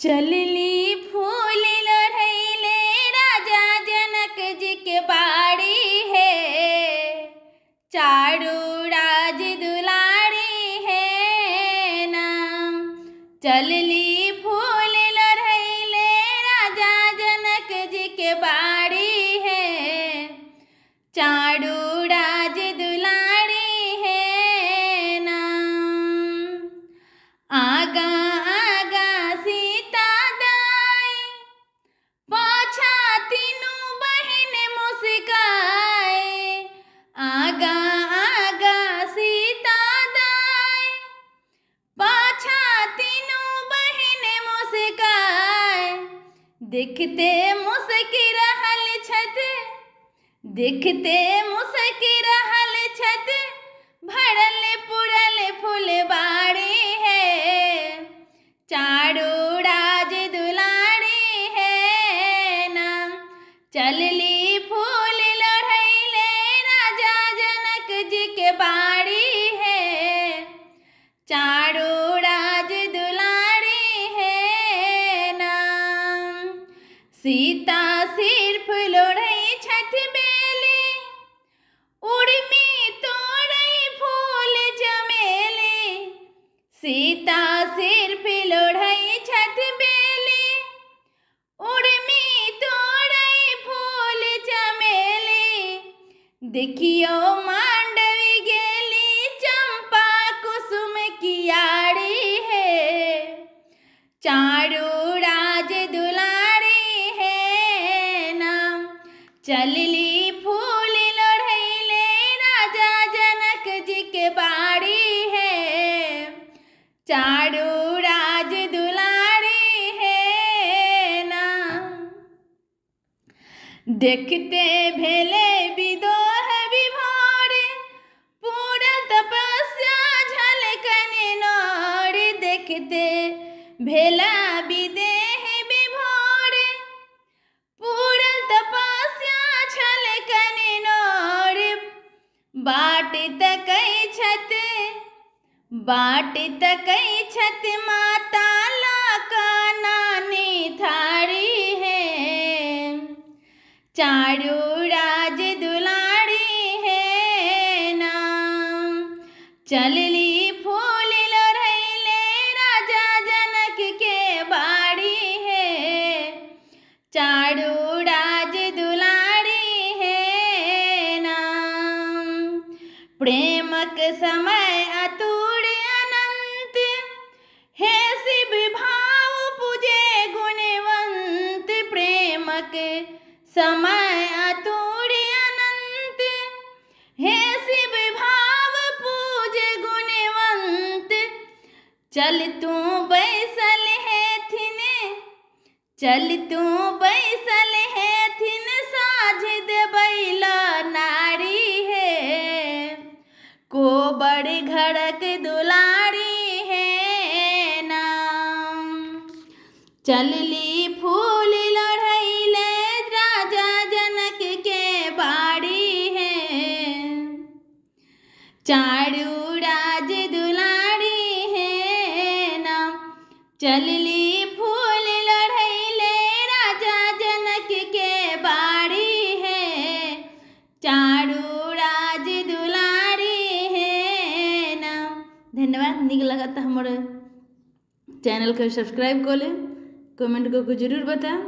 चलली फूल लड़ैले राजा जनक जी के बाड़ी है, चारों राज दुलारी है नाम। चलली फूल लड़ैले राजा जनक जी के बाड़ी है, चारों राज दुलारी है नाम। आगा देखते मुस्की रहल छत, देखते मुस्की रहल छत, भरल पुरल फुलबाड़ी है, चारों राज दुलारी है नाम। चलली फूल लड़ैले राजा जनक जी के बाड़ी है, चारों राज दुलारी है नाम। सीता सिर्फ लोढ़ई छत बेली, उर्मी तोड़ई फूल चमेली। सीता सिर्फ लोढ़ई छत बेली, उर्मी तोड़ई फूल चमेली। देखियो मांडवी गेली चंपा कुसुम की आड़ी है, चारों राज दुलारी है नाम। चलली फूल लड़ैले राजा जनक जी के बाड़ी है, चारों राज दुलारी है नाम। देखते भेले विदोह विभोर, पूरा तपस्या झलकने नौर। देखते भेला विदेह विभोर, पूरा तपस्या झलकने नौर। बाट तकै छत, बाट तकै छत, माता लाका नानी थारी है, चारों राज दुलारी है नाम। चलली फूल लड़ैले राजा जनक के बाड़ी है, चारों राज दुलारी है नाम। प्रेमक समय अतुर अनंत, हे शिव भाव पूजे गुणवंत। प्रेमक समय अतुर अनंत, हे शिव भाव पूजे गुणवंत। चल तू बैसल है थिने, चल तू बैसल है थिन, साझ देबैला नारी है, को बड़ घड़क दुलारी है नाम। चलली फूल लड़ैले राजा जनक के बाड़ी है, चारों राज दुलारी है नाम। चलली फूल लड़ैले राजा जनक के बाड़ी है, चारों राज दुलारी है नाम। धन्यवाद। निक लगा तो हमारे चैनल को सब्सक्राइब कर ले, कमेंट करके जरूर बताओ।